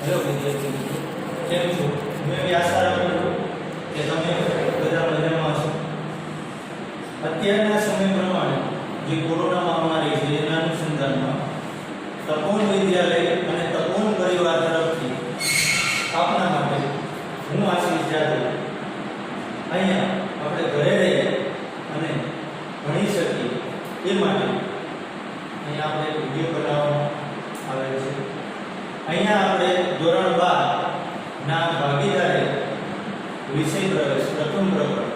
Hello વિદ્યાર્થી મિત્રો, કેમ છો? હું એવી આશા રાખું છું કે તમે બધા મજામાં હશો. અત્યારના સમય પ્રમાણે જે કોરોના મહામારી છે એના અનુસંધાનમાં તપોવન વિદ્યાલય અને તપોવન પરિવાર તરફથી આપના માટે હું આશીષ જાદવ અહીંયા આપણે ઘરે રહીએ અને ભણી શકીએ એ માટે અહીંયા આપણે વિડીયો બનાવવામાં આવે છે. અહીંયા આપણે ધોરણ 12 ના ભાગીદારી વિષય પ્રવેશ પ્રથમ પ્રકરણ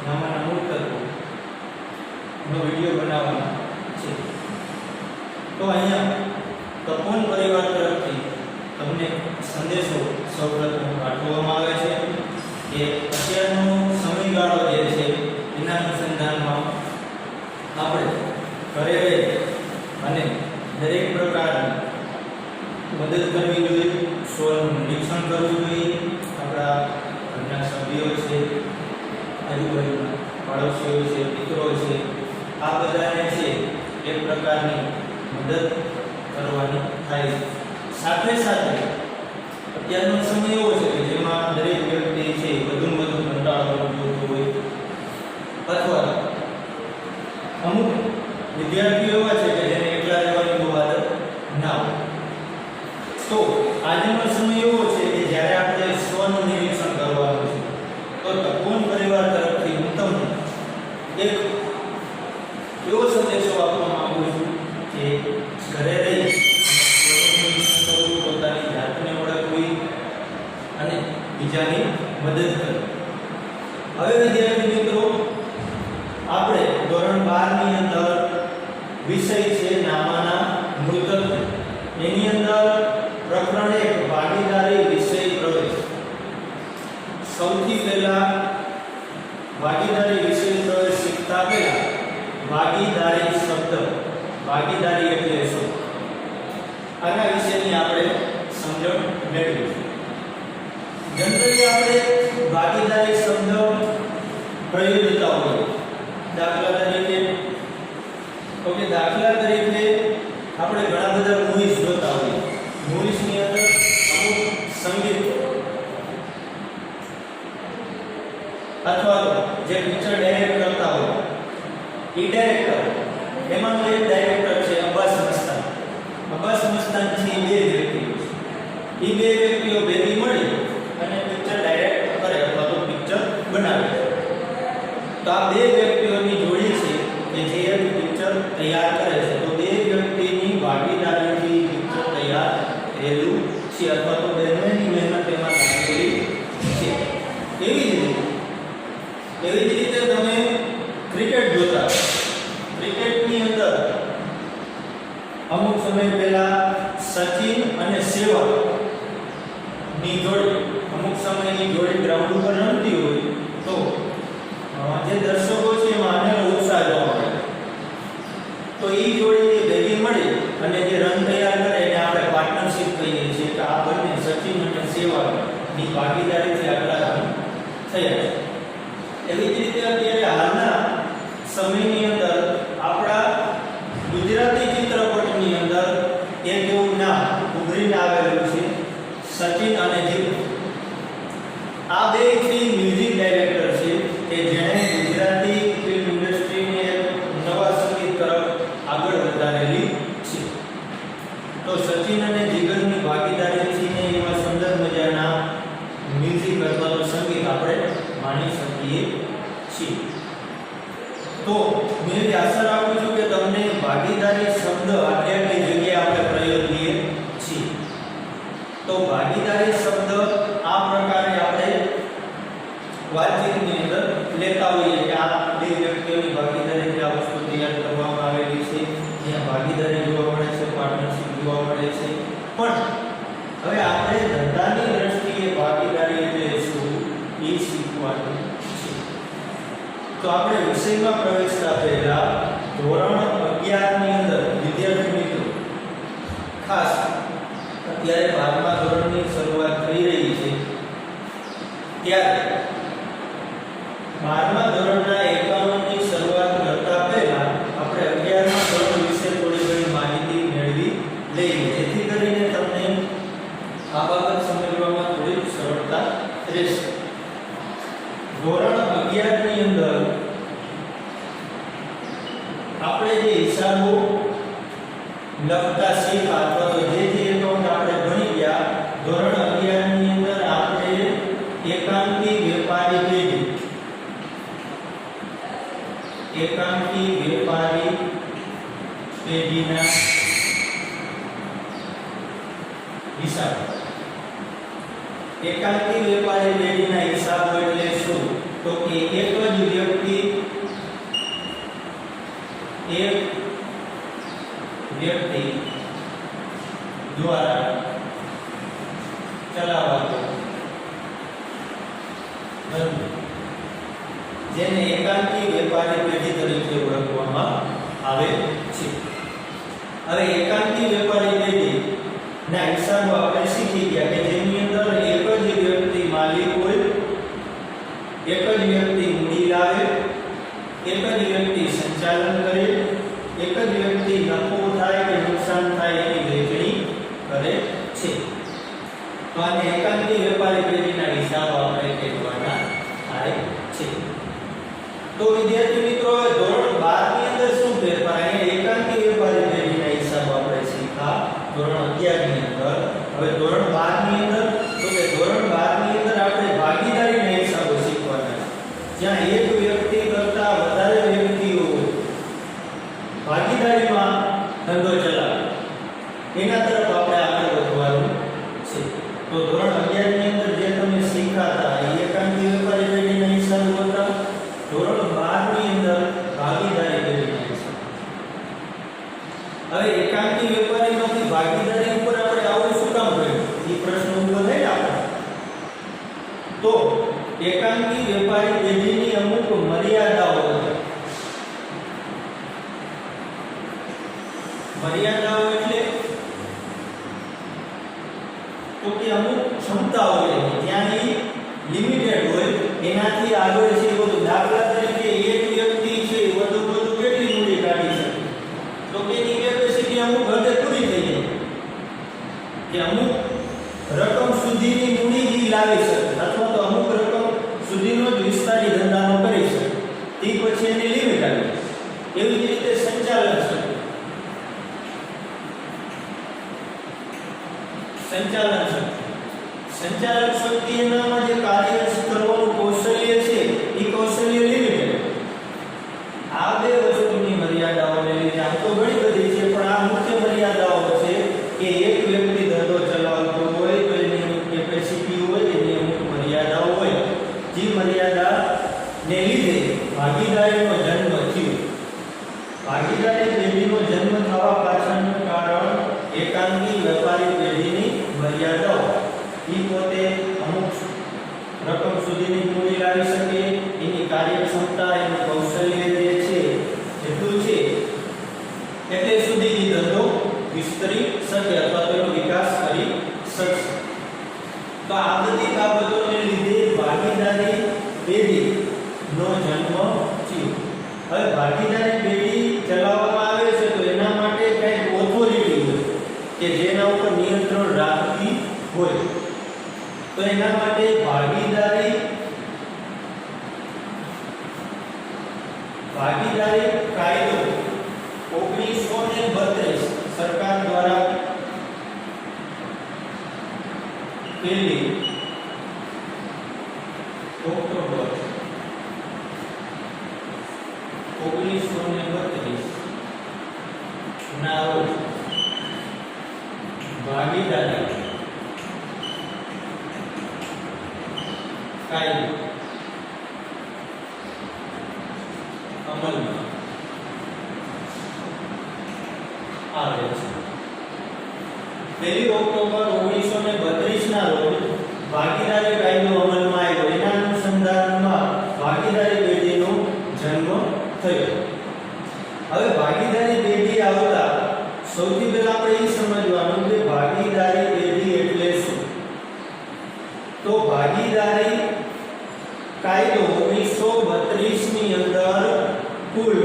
નામના મૂળ તત્વો નો વિડીયો બનાવવાનો છે. તો અહીંયા તપોવન પરિવાર તરફથી તમને સંદેશો સૌપ્રથમ પાઠવવામાં આવે છે કે અત્યારનો સમયગાળો જે છે એના અનુસંધાનમાં આપણે ઘરે રહી અને દરેક પ્રકારની મદદ કરવી જોઈએ, સ્વનું નિરીક્ષણ કરવું જોઈએ. આપણા ઘરના સભ્યો છે, આજુબાજુના પાડોશીઓ છે, મિત્રો છે, આ બધાને છે એક પ્રકારની મદદ કરવાની થાય છે. સાથે સાથે અત્યારનો સમય એવો છે કે જેમાં દરેક વ્યક્તિ છે વધુ વધુ કંટાળો જોતો હોય અથવા અમુક વિદ્યાર્થીઓ એવા છે કે જેને એકલા રહેવાની બહુ આદત ના હોય. તો આજનો સમય એવો છે કે જ્યારે આપણે સ્વનું નિરીક્ષણ કરવાનું છે, તો તપોવન પરિવાર તરફથી હું તમને એક એવો સંદેશો આપવા માંગુ છું કે ઘરે રહી સ્વનું નિરીક્ષણ કરવું, પોતાની જાતને ઓળખવી અને બીજાની મદદ કરવી. હવે વિદ્યાર્થી મિત્રો, આપણે ધોરણ 12 ની અંદર વિષય છે નામાના મૂળ તત્વો. એની અંદર પ્રકરણ 1 ભાગીદારી વિષય પ્રવેશ. સૌથી પહેલા ભાગીદારી વિષય પ્રવેશ શીખતા પહેલા ભાગીદારી શબ્દ, ભાગીદારી એટલે શું, આના વિશેની આપણે સમજણ મેળવીશું. જનરલી આપણે ભાગીદારી શબ્દ પ્રયોજતા હોઈએ. દાખલા તરીકે આપણે ઘણા બધા મૂવીઝ જોતા હોઈએ. મૂવીઝની અંદર અમુક સંગીત અથવા તો જે પિક્ચર ડાયરેક્ટ કરતા હોય એ ડાયરેક્ટર, એમાંનો એક ડાયરેક્ટર છે અબ્બાસ મસ્તાન. અબ્બાસ મસ્તાન છે બે વ્યક્તિઓ છે. એ બે વ્યક્તિઓ ભેગી મળી અને પિક્ચર ડાયરેક્ટ કરે અથવા તો પિક્ચર બનાવે. તો આ બે વ્યક્તિઓની જોડી છે કે જે પિક્ચર તૈયાર કરે છે. તો બે વ્યક્તિની ભાગીદારીથી પિક્ચર તૈયાર થયેલું છે અથવા તો બંનેની મહેનત એમાં લાગેલી છે. એવી જ રીતે તમે ક્રિકેટ જોતા, ક્રિકેટની અંદર અમુક સમય પહેલા સચિન અને સહેવાગ ની જોડી, અમુક સમયની જોડી ગ્રાઉન્ડ ઉપર રમતી હોય તો જે દર્શકો છે એમાં આનંદ ઉત્સાહ જોવા મળે. તો એ જોડી ભેગી મળી અને જે રન તૈયાર કરે એને આપણે પાર્ટનરશિપ કહીએ છીએ કે આ બંને સચિન અને સહેવાગની ભાગીદારીથી આટલા રન થયા છે. એવી જ રીતે અત્યારે હાલના સમયની અંદર આપણા ગુજરાતી ચિત્રપટની અંદર એક એવું નામ ઉભરીને આવેલું છે, સચિન અને જીતુ. આ બે મ્યુઝિક ડાયરેક્ટર છે કે જેણે ગુજરાતી ફિલ્મ ઇન્ડસ્ટ્રીને નવા સંગીત તરફ આગળ વધારેલી છે. તો સચિન અને જીગરની ભાગીદારીથી એવા સુંદર મજાના મ્યુઝિક અથવા તો સંગીત આપણે માણી શકીએ છીએ. તો હું એવી આશા રાખું છું કે તમને ભાગીદારી શબ્દ આટલી જગ્યાએ આપણે પ્રયોગીએ છીએ. તો ભાગીદારી શબ્દ આ પ્રકારે આપણે વાતચીતની અંદર લેતા હોઈએ કે આ બે વ્યક્તિઓની ભાગીદારીથી આ વસ્તુ તૈયાર કરવામાં આવેલી છે. જ્યાં ભાગીદારી જોવા મળે છે, પાર્ટનરશિપ જોવા મળે છે. પણ હવે આપણે ધંધાની દ્રષ્ટિએ ભાગીદારી એટલે શું એ શીખવાનું છે. તો આપણે વિષયમાં પ્રવેશતા પહેલા ધોરણ 11 ની અંદર વિદ્યાર્થી મિત્રો, ખાસ અત્યારે 12મા ધોરણની શરૂઆત થઈ રહી છે ત્યારે 12મા ધોરણના એકમની શરૂઆત કરતા પહેલા આપણે 11મા ધોરણ વિશે થોડી ઘણી માહિતી મેળવી લઈએ, જેથી કરીને તમને આ બાબત સમજવામાં થોડી સરળતા રહેશે. ધોરણ 11 ની અંદર આપણે જે હિસાબો લખતા શીખ્યા અથવા તો જે એકાઉન્ટ આપણે ભણી ગયા ધોરણ 11 ની અંદર આપણે એકાંકી વેપારી પેઢીના હિસાબ. એકાંકી વેપારી પેઢીના હિસાબો એટલે શું? તો કે એક જ વ્યક્તિ દ્વારા ચલાવવાનો ધંધો જેને એકાંકી વેપારી પેઢી તરીકે ઓળખવામાં આવે છે. હવે એકાંકી વેપારી પેઢી ના હિસાબો આપણે શીખી ગયા કે જેની અંદર એક જ વ્યક્તિ માલિક હોય, એક જ વ્યક્તિ મૂડી લાવે, એક જ વ્યક્તિ સંચાલન કરે, એક જ વ્યક્તિ નફો થાય કે નુકસાન થાય એની વહેંચણી કરે છે. તો આને એકાંકી વેપારી પેઢીના હિસાબો આપણે કહેવાના આવે છે. તો વિદ્યાર્થી મિત્રો ધોરણ 12 ની અંદર શું ફેરફાર? અહીંયા એકાંકી વેપારી પેઢીના હિસાબો આપણે શીખ્યા ધોરણ 11 ની અંદર. હવે ધોરણ 12 ની અંદર તો કે ધોરણ 12 ની અંદર આપણે ભાગીદારીના હિસાબો શીખવાના. જ્યાં એક વ્યક્તિ કરતા વધારે વ્યક્તિઓ ભાગીદારીમાં ધંધો ચલાવે એના તરફ આપણે આગળ વધવાનું છે. તો ધોરણ 11 ની અંદર જે તમે શીખ્યા હતા એ એકાંકી વેપારી પેઢીના હિસાબો હતા. ધોરણ 12 ની અંદર ભાગીદારી પેઢીના હિસાબ. હવે એકાંકી વેપારીમાંથી ભાગીદારી ઉપર આપણે આવું શું કામ કર્યું? એ પ્રશ્ન ઉભો થાય ને આપણે. તો એકાંકી વેપારી પેઢીની અમુક મર્યાદાઓ છે. મર્યાદાઓ એટલે તો કે અમુક ક્ષમતા હોય ત્યાં એ લિમિટેડ હોય, એનાથી આગળ છે બધું. દાખલા તરીકે એક વ્યક્તિ છે વધુ કેટલી મૂડી કાઢી શકે? તો કે એની કેપેસિટી અમુક હદે પૂરી થઈ જાય કે અમુક રકમ સુધીની મૂડી લાવી શકે અથવા તો અમુક રકમ સુધીનો જ વિસ્તારી ધંધાનો કરી શકે. તે પછી એની લિમિટ આવી. એવી જ રીતે સંચાલન શક્તિ. સંચાલન શક્તિ એનામાં જે કાર્ય કરવાનું કૌશલ્ય છે એ કૌશલ્ય લિમિટેડ. આ બે વસ્તુની મર્યાદાઓને લીધે આમ તો ઘણી બધી છે પણ આ મુખ્ય મર્યાદાઓ છે કે એક વ્યક્તિ ધંધો ચલાવતો હોય તો એની અમુક કેપેસિટી હોય, એની અમુક મર્યાદાઓ હોય. જે મર્યાદાને લીધે ભાગીદારીનો જન્મ થયો. ભાગીદારી પેઢીનો જન્મ થવા પાછળનું કારણ એકાંકી વેપારી પેઢીની મર્યાદાઓ. એ પોતે અમુક રકમ સુધીની મૂડી લાવી શકે, એની કાર્યક્ષમતા, એનું કૌશલ્ય જે છે જેટલું છે એટલે સુધી ધંધો વિસ્તરી શકે અથવા તેનો વિકાસ કરી શકશે. તો આ બધી બાબતોને લીધે ભાગીદારી પેઢીનો જન્મ થયો. હવે ભાગીદારી પેઢી ચલાવવામાં આવે છે તો એના માટે કંઈક ઓથોરિટી હોય કે જેના ઉપર નિયંત્રણ રાખતી હોય. તો એના માટે ભાગીદારી કાયદો 1932 સરકાર દ્વારા પહેલી ઓક્ટોબર 1932 ના રોજ ભાગીદારી કાયદો અમલમાં આવે છે. 1 ઓક્ટોબર 1932 ના રોજ ભાગીદારી કાયદો અમલમાં આવ્યો. એના અનુસંધાનમાં ભાગીદારી પેઢીનો જન્મ થયો. હવે ભાગીદારી પેઢી આવતા સૌથી પહેલા આપણે એ સમજવાનું કે ભાગીદારી પેઢી એટલે શું. તો ભાગીદારી કાયદો 1932 ની અંદર કુલ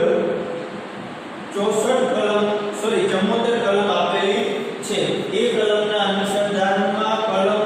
74 કલમ આપેલી છે. એ કલમના અનુસંધાનમાં કલમ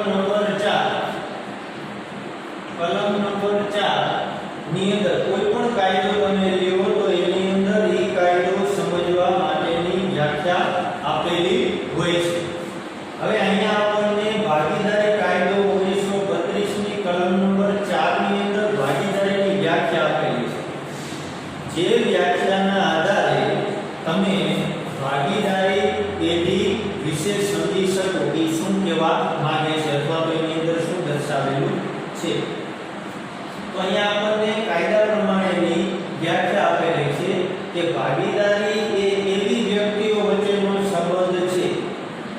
અહીંયા આપણને કાયદા પ્રમાણેની વ્યાખ્યા આપેલી છે કે ભાગીદારી એ એવી વ્યક્તિઓ વચ્ચેનો સંબંધ છે.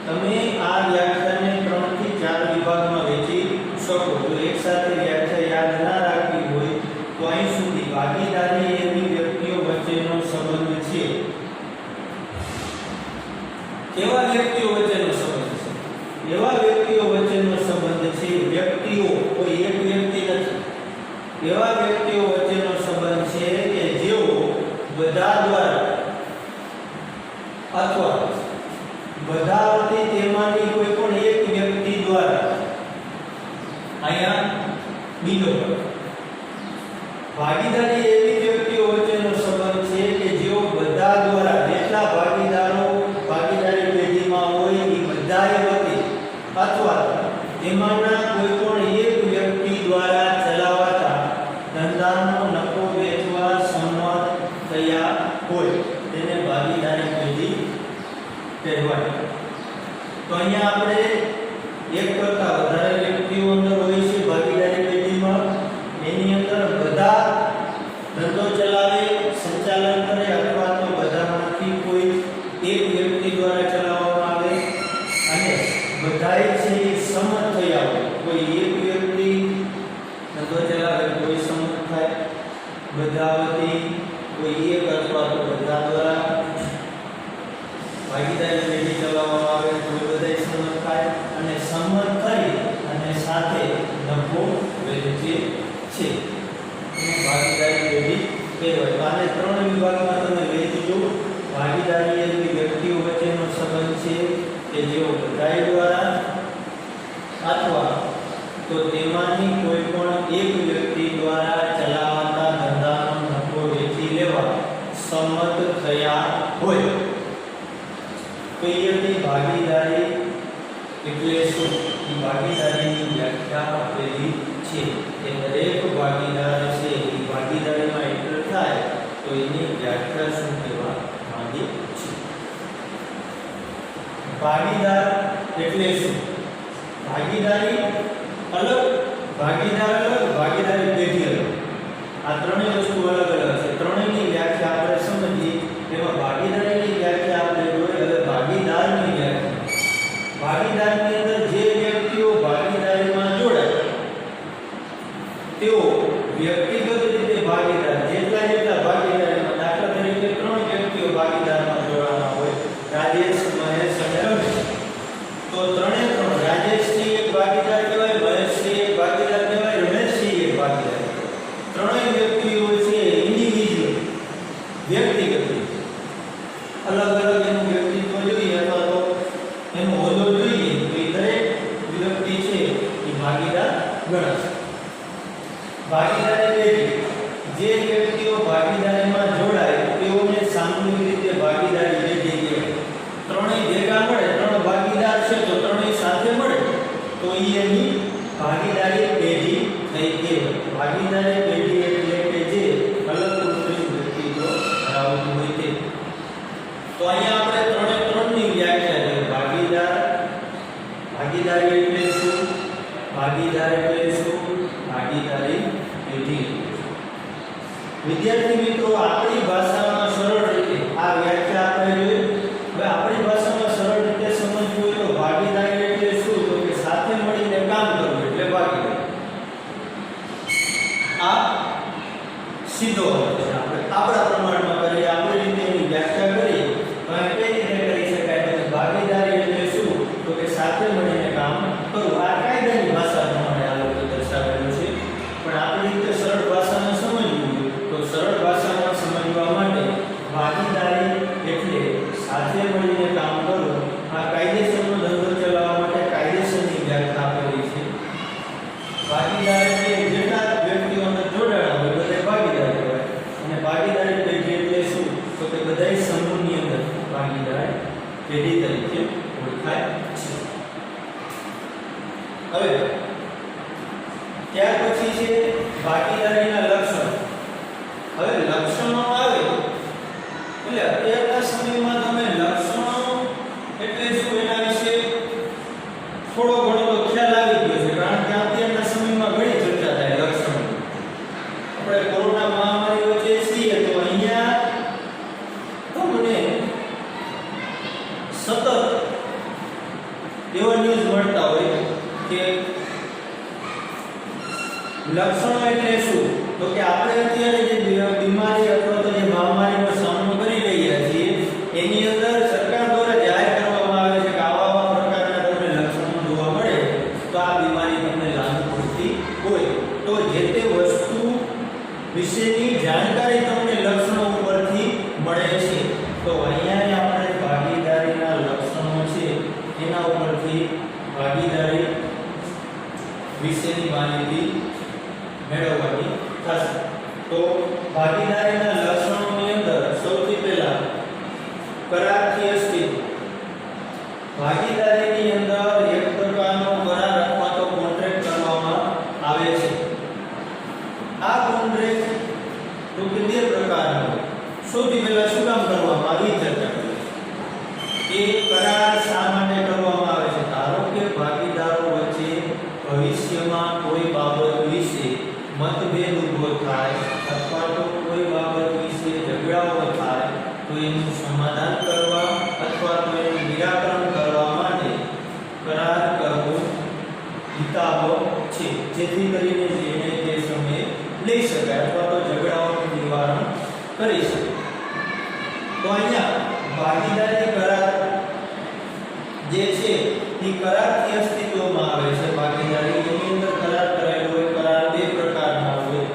તમે આ વ્યાખ્યાને 3 થી 4 વિભાગમાં વહેંચી શકો. જો એકસાથે વ્યાખ્યા યાદ ના રાખવી હોય તો અહીં સુધી ભાગીદારી એવી વ્યક્તિઓ વચ્ચેનો સંબંધ છે. કેવા વ્યક્તિઓ વચ્ચેનો સંબંધ છે? એવા વ્યક્તિઓ વચ્ચેનો સંબંધ છે. વ્યક્તિઓ કોઈ એક વ્યક્તિ નથી. એવા વ્યક્તિઓ વચ્ચેનો સંબંધ છે કે જેઓ બધા દ્વારા અથવા બધા વતી તેમાંની કોઈ પણ એક વ્યક્તિ દ્વારા અહીંયા બીજો ભાગીદારી એવી વ્યક્તિઓ વચ્ચેનો સંબંધ છે કે જેઓ બધા દ્વારા જેટલા ભાગીદારો ભાગીદારી પેઢીમાં હોય એ બધાએ વતી અથવા તેમાંના કોઈ પણ એક વ્યક્તિ દ્વારા ચલાવાતા ધંધાનો નફો વેચવા સંમત થયા હોય તેને ભાગીદારી પેઢી કહેવાય. તો અહીંયા આપણે એક કરતા વધારે વ્યક્તિઓ અંદર હોય છે ભાગીદારી પેઢીમાં. એની અંદર બધા ધંધો ચલાવે, સંચાલન કરે અથવા તો બધામાંથી કોઈ એક વ્યક્તિ દ્વારા ચલાવવામાં આવે અને બધાએ છે એ સંમત થયા હોય. કોઈ એક વ્યક્તિ ધંધો ચલાવે, કોઈ સંમત થાય, બધા વતી કોઈ એક અથવા તો બધા દ્વારા ભાગીદારી પેઢી ચલાવવામાં આવે, કોઈ બધાએ સંમત થાય અને સંમત થઈ અને સાથે નફો વેચે છે. એને ભાગીદારી પેઢી કહેવાય. આને 3 વિભાગમાં તમે વહેંચજો. ભાગીદારી એવી વ્યક્તિઓ વચ્ચેનો સંબંધ છે કે જેઓ બધાએ દ્વારા અથવા તો તેમાંની કોઈ પણ એક વ્યક્તિ દ્વારા ચલાવાતા ધંધાનો નફો વેચી લેવા સંમત થયા હોય. કઈયની ભાગીદારી એટલે શું? એ ભાગીદારીની વ્યાખ્યા આપેલી છે કે દરેક ભાગીદાર છે એ ભાગીદારીમાં એન્ટર થાય તો એની વ્યાખ્યા શું કહેવા માંગે છે? ભાગીદાર એટલે શું? ભાગીદારી અલગ, ભાગીદારી પેઢી અલગ. આ ત્રણેય વસ્તુ અલગ અલગ છે. ત્રણેયની વ્યાખ્યા આપણે સમજીએ. એમાં ભાગીદારીની વ્યાખ્યા આપણે જોઈએ. હવે ભાગીદારની વ્યાખ્યા. ભાગીદારની અંદર જે વ્યક્તિઓ ભાગીદારીમાં જોડાય તેઓ વ્યક્તિગત રીતે ભાગીદાર, જેટલા ભાગીદારીમાં, દાખલા તરીકે 3 વ્યક્તિઓ ભાગીદારમાં જોડાણા હોય, રાજેશ, મહેશ અને રમેશ. તો 3 રાજેશજી એક ભાગીદાર કહેવાય, મહેશજી એક ભાગીદાર કહેવાય, રમેશજી એક ભાગીદાર કહેવાય. 3 વ્યક્તિઓ છે ઇન્ડિવિડ્યુઅલ, વ્યક્તિગત અલગ અલગ એનું વ્યક્તિત્વ જોઈએ અથવા તો એનો હોદ્દો જોઈએ તો એ દરેક વ્યક્તિ છે એ ભાગીદાર ગણાશે. ભાગીદારી પેઢી જે વ્યક્તિઓ ભાગીદારીમાં જોડાય તેઓને સામૂહિક રીતે ભાગીદારી પેઢી કહેવાય. ત્રણેય ભેગા મળે, 3 ભાગીદાર છે તો ત્રણેય સાથે મળે તો એ એની ભાગીદારી પેઢી થઈ કહેવાય. ભાગીદારી પેઢી એટલે કે જે અલગ કૃત્રિમ વ્યક્તિત્વ ધરાવતું હોય તે. તો અહીંયા આપણે 3ની વ્યાખ્યા છે. ભાગીદારી એટલે શું? ભાગીદાર એટલે શું? ભાગીદારી પેઢી. વિદ્યાર્થી મિત્રો, આપણી ભાષામાં સરળ રીતે આ વ્યાખ્યા આપણે જોઈએ. હવે આપણી ભાષામાં સરળ રીતે સમજવું હોય તો ભાગીદારી એટલે શું? તો કે સાથે મળીને કામ કરવું એટલે ભાગીદારી. આ સીધો અર્થ છે. આપણે આપણા પ્રમાણમાં કરીએ, આપણી રીતે એની વ્યાખ્યા કરીએ તો આ કઈ રીતે કરી શકાય? તો ભાગીદારી એટલે શું? તો કે સાથે મળીને કામ કરવું. આ કાયદાની ભાષા પ્રમાણે આ લોકો દર્શાવેલું છે. પણ આપણી રીતે સરળ ભાષામાં સમજવું તો સરળ ભાષામાં સમજવા માટે ભાગીદારી એટલે સાથે મળીને કામ કરવું. આ કાયદેસરનો ધંધો ચલાવવા માટે કાયદેસરની વ્યાખ્યા આપેલી છે. ભાગીદાર એટલે જેટલા વ્યક્તિઓ અંદર જોડાણા હોય બધા ભાગીદાર કહેવાય. અને ભાગીદારી પેઢી એટલે શું? તો કે બધા સમૂહની અંદર ભાગીદાર પેઢી તરીકે ઓળખાય છે. હવે ત્યાર પછી છે ભાગીદારીના લક્ષણો. હવે લક્ષણો આવે એટલે અત્યારના સમયમાં તમે લક્ષણો એટલે શું એના વિશે થોડો ઘણો ખ્યાલ આવી ગયો છે. કારણ કે અત્યારના સમયમાં ઘણી ચર્ચા થાય લક્ષણો. કે લક્ષણો એટલે શું? તો કે આપણે અત્યારે જે બીમારી અથવા તો જે મહામારીનો સામનો કરી રહ્યા છીએ એની અંદર સરકાર દ્વારા જાહેર કરવામાં આવે છે કે આવા પ્રકારના તમને લક્ષણો જોવા મળે તો આ બીમારી તમને લાગુ પડતી હોય તો જે તે વસ્તુ વિશેની જાણકારી તમને લક્ષણો ઉપરથી મળે છે. તો અહીંયા આપણે ભાગીદારીના લક્ષણો છે એના ઉપરથી ભાગીદારી વિશેની માહિતી મેળવવાની થશે. તો ભાગીદારીના લક્ષણોની અંદર સૌથી પહેલા કરારથી અસ્તિત્વ. ભાગીદારીની અંદર એક પ્રકારનો કરાર અથવા તો કોન્ટ્રાક્ટ કરવામાં આવે છે. આ કોન્ટ્રાક્ટ તો કે બે પ્રકારનો હોય. સૌથી પહેલા શું કામ કરવામાં આવી ચર્ચા કરીએ. એ કરાર શા માટે કરવામાં આવે છે? ધારો કે ભાગીદારો વચ્ચે ભવિષ્યમાં કોઈ બાબત વિશે મતભેદ ઉભો થાય અથવા તો કોઈ બાબત વિશે ઝઘડાઓ થાય તો એનું સમાધાન કરવા અથવા તો એનું નિરાકરણ કરવા માટે કરાર કરવો હિતાવહ છે, જેથી કરીને એને તે સમયે લઈ શકાય અથવા તો ઝઘડાઓનું નિવારણ કરી શકાય. તો અહીંયા ભાગીદારી કરાર જે છે એ કરારથી અસ્તિત્વમાં આવે છે. ભાગીદારી એની અંદર કરાર કરાયેલો હોય. કરાર બે પ્રકારના હોય.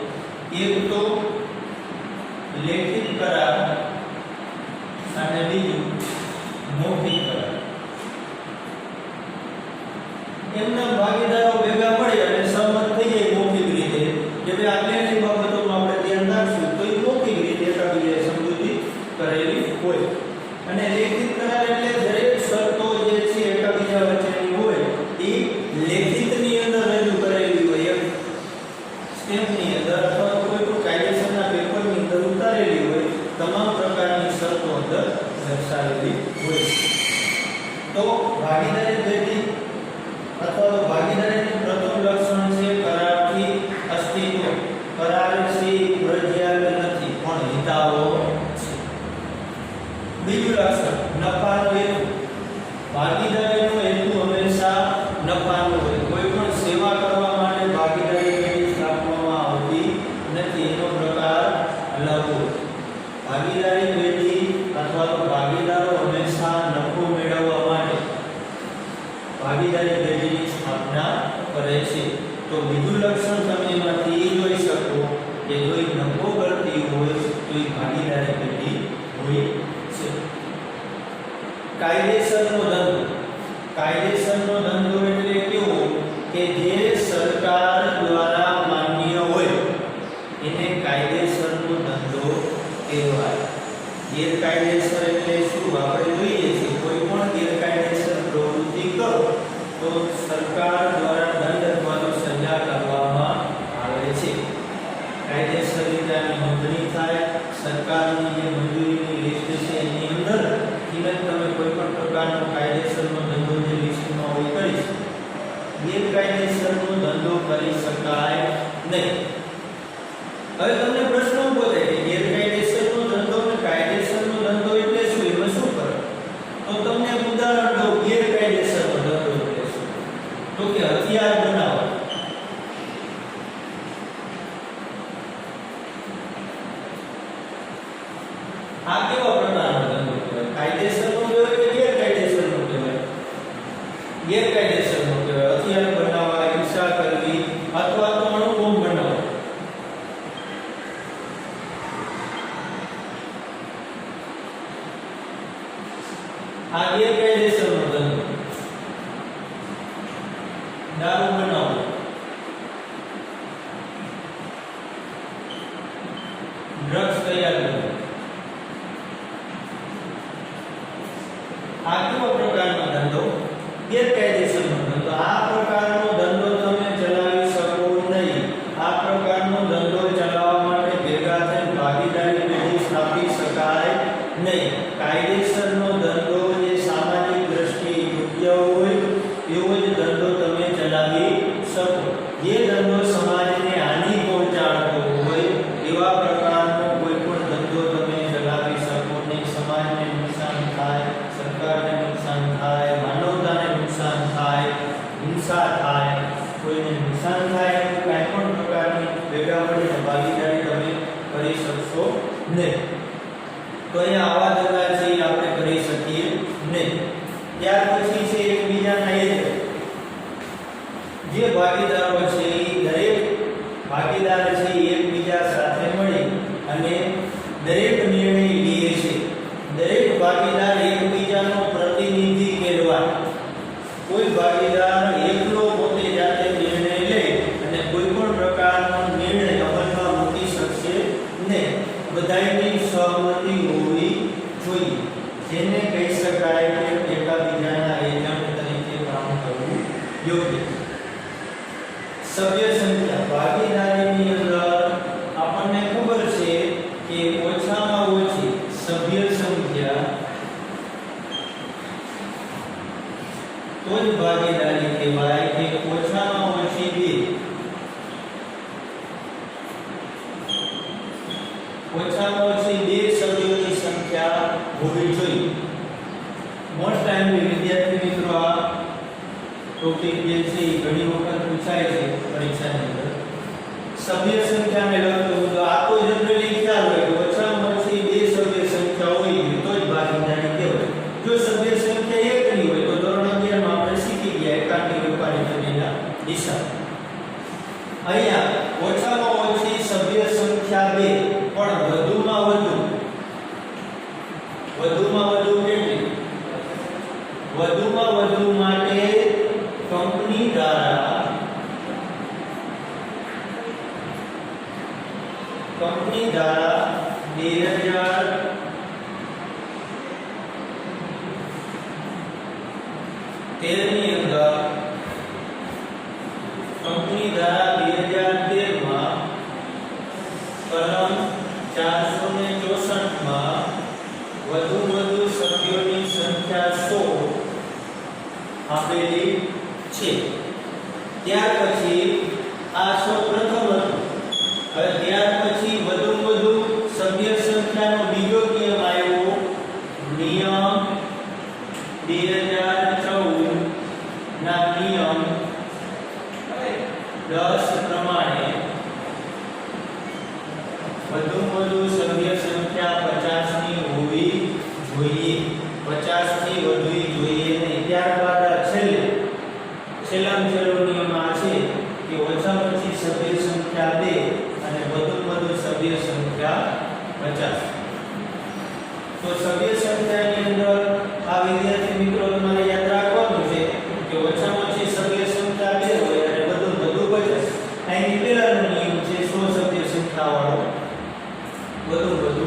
એક તો લેખિત કરાર અને બીજું મૌખિક કરાર. એમના ભાગીદારો ભેગા મળી અને સહમત થઈ જાય મૌખિક રીતે કે ભાઈ આ લેખિત બાબતોમાં આપણે ધ્યાન રાખશું તો એ મૌખિક રીતે એકબીજાએ સમજૂતી કરેલી હોય. અને લેખિત કરાર એટલે દરેક શરતો જે છે એકબીજા વચ્ચેની હોય એ લેખિતની અંદર રજૂ કરેલી હોય. એક સ્ટેમ્પની અંદર અથવા કોઈ પણ કાયદેસરના પેપરની અંદર ઉતારેલી હોય. તમામ પ્રકારની શરતો અંદર દર્શાવેલી હોય. તો ભાગીદારી પેઢી અથવા તો ભાગીદારીનું પ્રથમ લક્ષણ છે કરારથી અસ્તિત્વ. કરાર છે ફરજિયાત નથી પણ હિતાવહ છે. બીજું લક્ષણ નફાનો હેતુ. ભાગીદારીનો હેતુ હંમેશા નફાનો હોય. કોઈ પણ સેવા કરવા માટે ભાગીદારી પેઢી સ્થાપવામાં આવતી નથી. એનો પ્રકાર અલગ હોય. ભાગીદારી પેઢી અથવા તો ભાગીદારો હંમેશા નફો મેળવવા માટે ભાગીદારી પેઢીની સ્થાપના કરે છે. તો બીજું લક્ષણ તમે એમાંથી એ જોઈ શકો કે જો એ નફો કરતી હોય તો એ ભાગીદારી પેઢી હોય છે. કાયદેસરનો ધંધો. કાયદેસરનો ધંધો એટલે કેવો કે જે સરકાર દ્વારા માન્ય હોય એને કાયદેસરનો ધંધો કહેવાય. ગેરકાયદેસર એટલે શું? આપણે જોઈએ છીએ કોઈ પણ ગેરકાયદેસર પ્રવૃત્તિ કરો તો સરકાર દ્વારા દંડ અથવા તો સજા કરવામાં આવે છે. કાયદેસર રીતે નોંધણી થાય. સરકારની જે મંજૂરીની લિસ્ટ છે એની અંદર તમે કોઈ પણ પ્રકારનો કાયદેસરનો ધંધો જે લિસ્ટમાં હોય કરી શકો. ગેરકાયદેસરનો ધંધો કરી શકાય નહીં. હવે તમને પ્રશ્ન ઉભો થાય કે ગેરકાયદેસરનો ધંધો અને કાયદેસરનો ધંધો એટલે શું? એમાં શું ફરક? તો તમને એક ઉદાહરણ દઉં. ગેરકાયદેસરનો ધંધો એટલે શું? તો કે હથિયાર બનાવો. આ કેવા પ્રકારનો ધંધો કહેવાય? કાયદેસરનો કહેવાય કે ગેરકાયદેસરનો કહેવાય? ગેરકાયદેસરનો કહેવાય. હથિયાર બનાવવા, હિંસા કરવી અથવા તો અણુબોમ્બ બનાવવા. આ ગેરકાયદેસરનો ધંધો. દારૂ નુકસાન થાય એવું કાંઈ પણ પ્રકારની ભેગા મળીને ભાગીદારી તમે કરી શકશો નહીં. તો અહીંયા આવા દગા છે એ આપણે કરી શકીએ નહીં. ત્યાર પછી છે એકબીજાના એજન્ટ. જે ભાગીદારો છે એ દરેક ભાગીદાર છે એ એકબીજા સાથે મળી અને દરેક નિર્ણય લે છે. દરેક ભાગીદાર એકબીજાનો પ્રતિનિધિ કહેવાય. કોઈ ભાગીદાર એકલો પોતે જાતે નિર્ણય લે અને કોઈ પણ પ્રકારનો નિર્ણય અમલમાં મૂકી શકશે નહીં. બધાની સહમતિ હોવી જોઈએ, જેને કહી શકાય કે એકબીજાના એજન્ટ તરીકે કામ કરવું યોગ્ય. સભ્ય સંખ્યા. ભાગીદારીની અંદર આપણને ખબર છે કે ઓછામાં ઓછી સભ્ય સંખ્યા તો જ ભાગીદારી કહેવાય કે ઓછામાં ઓછી બે. ઓછામાં ઓછી બે સભ્યોની સંખ્યા હોવી જોઈએ. મોસ્ટ ટાઈમ વિદ્યાર્થી મિત્રો આ ટોપિક જે છે એ ઘણી વખત પૂછાય છે પરીક્ષાની અંદર. સભ્ય સંખ્યાને લગતું તો આ તો જનરલી ખ્યાલ હોય કે ઓછામાં ઓછી બે સભ્ય સંખ્યા હોય તો જ ભાગીદારી કહેવાય. જો સભ્ય સંખ્યા એકની હોય તો ધોરણ 11 માં આપણે શીખી ગયા એકાંકી રૂપાની જમીનના દિશા. અહીંયા ઓછામાં ઓછી સભ્ય સંખ્યા બે, પણ વધુમાં વધુ કેટલી? વધુમાં વધુ માટે કંપની દ્વારા 2013 ની અંદર કંપની દ્વારા 2013 માં કલમ 464 માં વધુ સભ્યોની સંખ્યા 100 આપેલી છે. ત્યાર પછી આ સૌપ્રથમ હતું. હવે ત્યાર પછી વધુ સભ્ય સંખ્યાનો બીજો નિયમ આવ્યો, નિયમ 2014 ના નિયમ 10 પ્રમાણે વધુ સભ્ય સંખ્યા 50 ની હોવી જોઈએ. 50 થી વધવી જોઈએ નહીં. ત્યારબાદ છેલ્લામાં છેલ્લો નિયમ આ છે કે ઓછામાં ઓછી સભ્ય સંખ્યા 2 અને વધુ સભ્ય સંખ્યા 50. તો સભ્ય સંખ્યાની અંદર આ વિદ્યાર્થી મિત્રો તમારે યાદ રાખવાનું છે કે ઓછામાં ઓછી સભ્ય સંખ્યા 2 હોય અને વધુ 50. અહીં પહેલાનો નિયમ છે 100 સભ્ય સંખ્યાવાળો. વધુ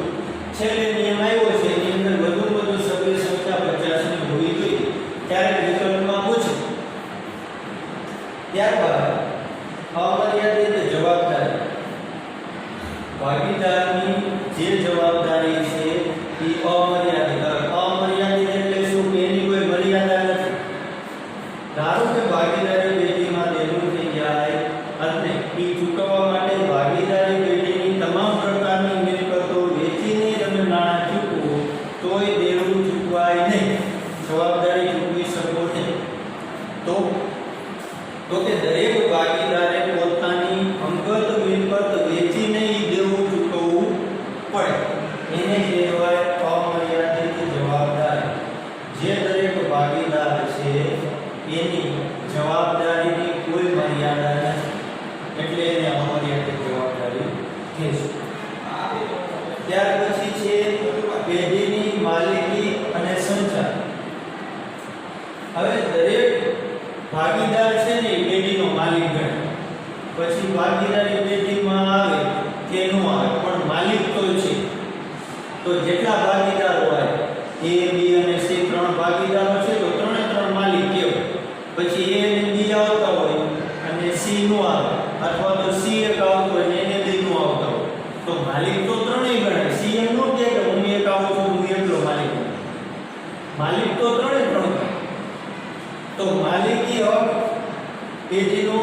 છેલ્લે નિયમ આવ્યો છે એની અંદર વધુ સભ્ય સંખ્યા 50 ની હોવી જોઈએ. ત્યારે વિકલ્પમાં પૂછે. ત્યારબાદ અમર્યાદિત જવાબદારી. ભાગીદારની જે જવાબદારી છે એ અમર્યાદિત એટલે શું કે એની કોઈ મર્યાદા નથી. ધારો કે ભાગીદારી પેઢીમાં દેવું થઈ જાય અને એ ચૂકવવા માટે ભાગીદારી પેઢીની તમામ પ્રકારની મિલકતો વેચીને તમે નાણાં ચૂકવો તોય દેવું ચૂકવાય નહીં, જવાબદારી ચૂકવી શકો નહીં. તો કે દરેક ભાગીદારે પોતાની અંગત મિલકત વેચીને દેવું ચૂકવવું પડે. એને કહેવાય અમર્યાદિત જવાબદારી. જે દરેક ભાગીદાર છે એની જવાબદારીની કોઈ મર્યાદા નથી, એટલે એને અમર્યાદિત જવાબદારી કહેશું. ત્યાર પછી છે પેઢીની માલિકી અને સંચાર. હવે દરેક ભાગીદાર છે ને પેઢીનો માલિક ગણાય. પછી ભાગીદારી પેઢીમાં આવે કે ન આવે પણ માલિક તો છે. તો જેટલા ભાગીદાર હોય A, B અને C 3 ભાગીદારો છે તો ત્રણ માલિક કહેવાય. પછી A અને B આવતા હોય અને C નો આવે, અથવા તો C એક આવતો હોય ને એને B નો આવતા હોય તો માલિક તો ત્રણેય ગણાય. C એમ નો કહે કે હું એક આવું છું હું એકલો માલિક. માલિક તો ત્રણ. તો માલિકી હક પેઢીનો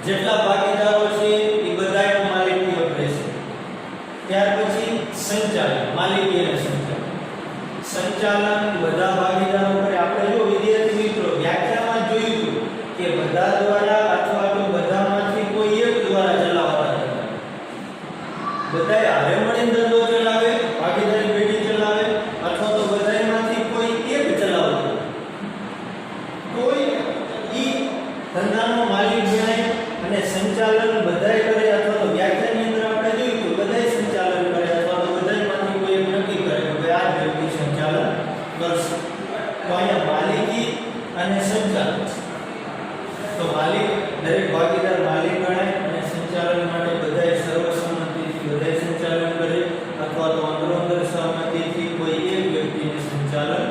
જેટલા ભાગીદારો છે એ બધાનો માલિકી હક રહેશે. ત્યાર પછી સંચાલન, માલિકી અને સંચાલન બધા ભાગીદારો પર આપણે જો વિદ્યાર્થી મિત્રો વ્યાખ્યામાં જોયું કે બધા દ્વારા અથવા તો બધામાં દરેક ભાગીદાર માલિક ગણાય અને સંચાલન માટે બધાએ સર્વસંમતિથી બધાએ સંચાલન કરે અથવા તો અંદરોઅંદર સહમતિથી કોઈ એક વ્યક્તિને સંચાલન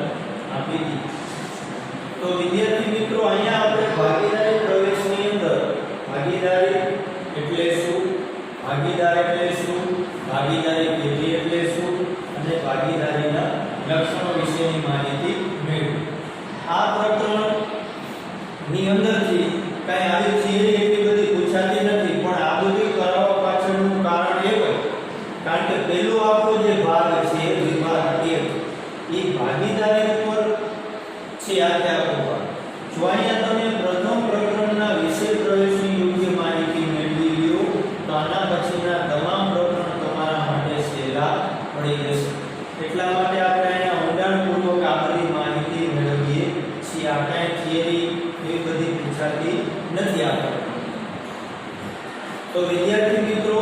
આપી દે. તો વિદ્યાર્થી મિત્રો અહીંયા આપણે ભાગીદારી પ્રવેશની અંદર ભાગીદારી એટલે શું, ભાગીદાર એટલે શું, ભાગીદારી પેઢી એટલે શું અને ભાગીદારીના લક્ષણો વિશેની માહિતી મેળવી. આ પ્રકરણની અંદરથી કઈ આવી થિયરી એટલી બધી પૂછાતી નથી, પણ આ બધું કરાવવા પાછળનું કારણ એ હોય કારણ કે પહેલો આપણો જે ભાગ છે વિભાગ 1 એ ભાગીદારી ઉપર છે. આખો ભાગ જો અહીંયા તમે પ્રથમ પ્રકરણના વિષય પ્રવેશની યોગ્ય માહિતી મેળવી લ્યો તો આના પછીના તમામ પ્રકરણ તમારા માટે સહેલા પડી જશે. એટલા માટે આપણે અહીંયા ઊંડાણપૂર્વક આ બધી માહિતી મેળવીએ છીએ. આ કાંઈ થિયરી એ બધી પૂછાતી નથી આપણે. તો વિદ્યાર્થી મિત્રો